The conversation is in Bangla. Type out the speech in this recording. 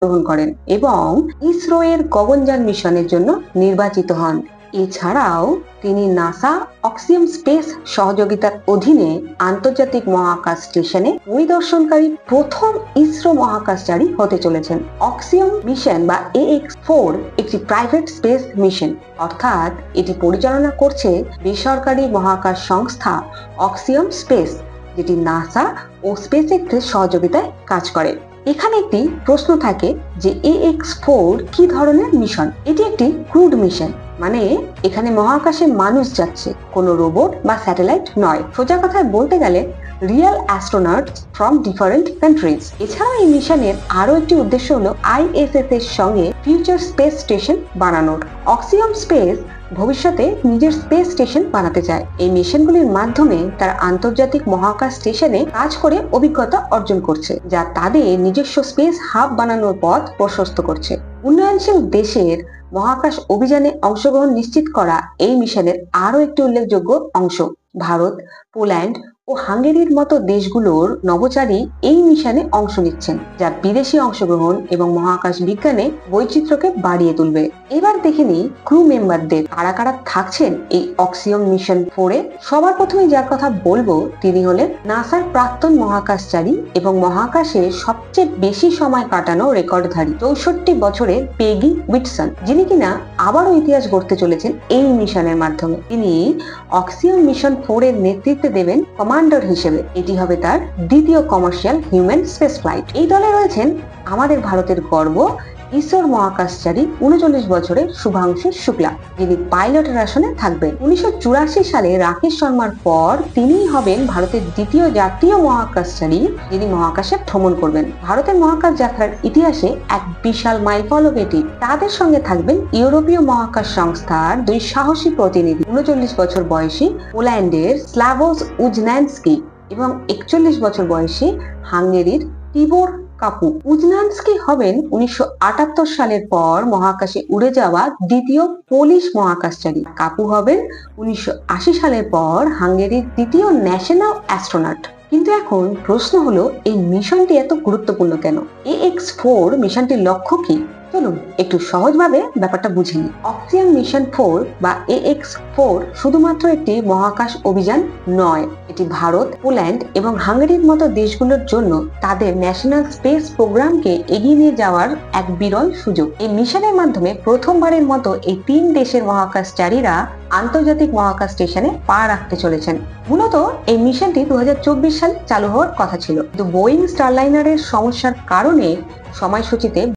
গ্রহণ করেন এবং ইসরো এর গগনযান মিশনের জন্য নির্বাচিত হন। এছাড়াও তিনি নাসা অক্সিয়াম স্পেস সহযোগিতার অধীনে আন্তর্জাতিক মহাকাশ স্টেশনে পরিদর্শনকারী প্রথম ইসরো মহাকাশচারী হতে চলেছেন। অক্সিয়াম মিশন বা AX4 একটি প্রাইভেট স্পেস মিশন, অর্থাৎ এটি পরিচালনা করছে বেসরকারি মহাকাশ সংস্থা অক্সিয়াম স্পেস, যেটি নাসা ও স্পেসএক্স এর সহযোগিতায় কাজ করে। এখানে একটি প্রশ্ন থাকে যে AX4 কি ধরনের মিশন? এটি একটি ক্রুড মিশন, মানে এখানে মহাকাশে মানুষ যাচ্ছে, কোনো রোবট বা স্যাটেলাইট নয়। সোজা কথায় বলতে গেলে real astronauts from different countries. এছাড়াও এই মিশনের আরো একটি উদ্দেশ্য হলো ISS এর সঙ্গে ফিউচার স্পেস স্টেশন বানানোর। অক্সিয়াম স্পেস ভবিষ্যতে নিজের স্পেস স্টেশন বানাতে চায়। এই মিশনগুলির মাধ্যমে তারা আন্তর্জাতিক মহাকাশ স্টেশনে কাজ করে অভিজ্ঞতা অর্জন করছে, যা তাদের নিজস্ব স্পেস হাব বানানোর পথ প্রশস্ত করছে। উন্নয়নশীল দেশের মহাকাশ অভিযানে অংশগ্রহণ নিশ্চিত করা এই মিশনের আরো একটি উল্লেখযোগ্য অংশ। ভারত, পোল্যান্ড ও হাঙ্গেরির মতো দেশগুলোর নভোচারী এই মিশনে অংশ নিচ্ছেন, যা বিদেশি অংশগ্রহণ এবং মহাকাশ বিজ্ঞানে বৈচিত্র্যকে বাড়িয়ে তুলবে। এবার দেখে নিই ক্রু মেম্বারদের কারা কারা থাকছেন এই অক্সিয়াম মিশন 4-এ। সবার প্রথমে যার কথা বলবো তিনি হলেন নাসার প্রাক্তন মহাকাশচারী এবং মহাকাশে সবচেয়ে বেশি সময় কাটানো রেকর্ডধারী 64 বছরের পেগি উইটসন, যিনি কিনা আবারও ইতিহাস গড়তে চলেছেন এই মিশনের মাধ্যমে। তিনি অক্সিয়াম মিশন 4 এর নেতৃত্বে দেবেন কমান্ডার হিসেবে। এটি হবে তার দ্বিতীয় কমার্শিয়াল হিউম্যান স্পেস ফ্লাইট। এই দলে রয়েছেন আমাদের ভারতের গর্ব ইসরোর মহাকাশচারী 39 বছরের শুভাংশু শুক্লা, যিনি পাইলটের আসনে থাকবেন। 1984 সালে রাকেশ শর্মার পর তিনিই হবেন ভারতের দ্বিতীয় জাতীয় মহাকাশচারী যিনি মহাকাশে ভ্রমণ করবেন। ভারতের মহাকাশ যাত্রার ইতিহাসে এক বিশাল মাইলফলক এটি। তাদের সঙ্গে থাকবেন ইউরোপীয় মহাকাশ সংস্থার দুই সাহসী প্রতিনিধি, 39 বছর বয়সী পোল্যান্ডের স্লাভোস উজনান্স্কি এবং 41 বছর বয়সী হাঙ্গেরির টিবোর কাপু। উজনান্স্কি হবেন 1978 সালের পর মহাকাশে উড়ে যাওয়া দ্বিতীয় পোলিশ মহাকাশচারী। কাপু হবেন 1980 সালের পর হাঙ্গেরির দ্বিতীয় ন্যাশনাল অ্যাস্ট্রোনট। কিন্তু এখন প্রশ্ন হলো, এই মিশনটি এত গুরুত্বপূর্ণ কেন? AX4 মিশনটির লক্ষ্য কি? চলুন একটু সহজভাবে ব্যাপারটা বুঝে নিই। অক্সিয়াম মিশন 4 বা AX4 শুধুমাত্র একটি মহাকাশ অভিযান নয়, এটি ভারত, পোল্যান্ড এবং হাঙ্গেরির মতো দেশগুলোর জন্য তাদের ন্যাশনাল স্পেস প্রোগ্রামকে এগিয়ে নিয়ে যাওয়ার এক বিরল সুযোগ। এই মিশনের মাধ্যমে প্রথমবারের মতো এই 3 দেশের মহাকাশচারীরা আন্তর্জাতিক মহাকাশ স্টেশনে পা রাখতে চলেছেন। মূলত এই মিশনটি 2024 সালে চালু হওয়ার কথা ছিল, কিন্তু বোয়িং স্টারলাইনারের সমস্যার কারণে সময়সূচিতে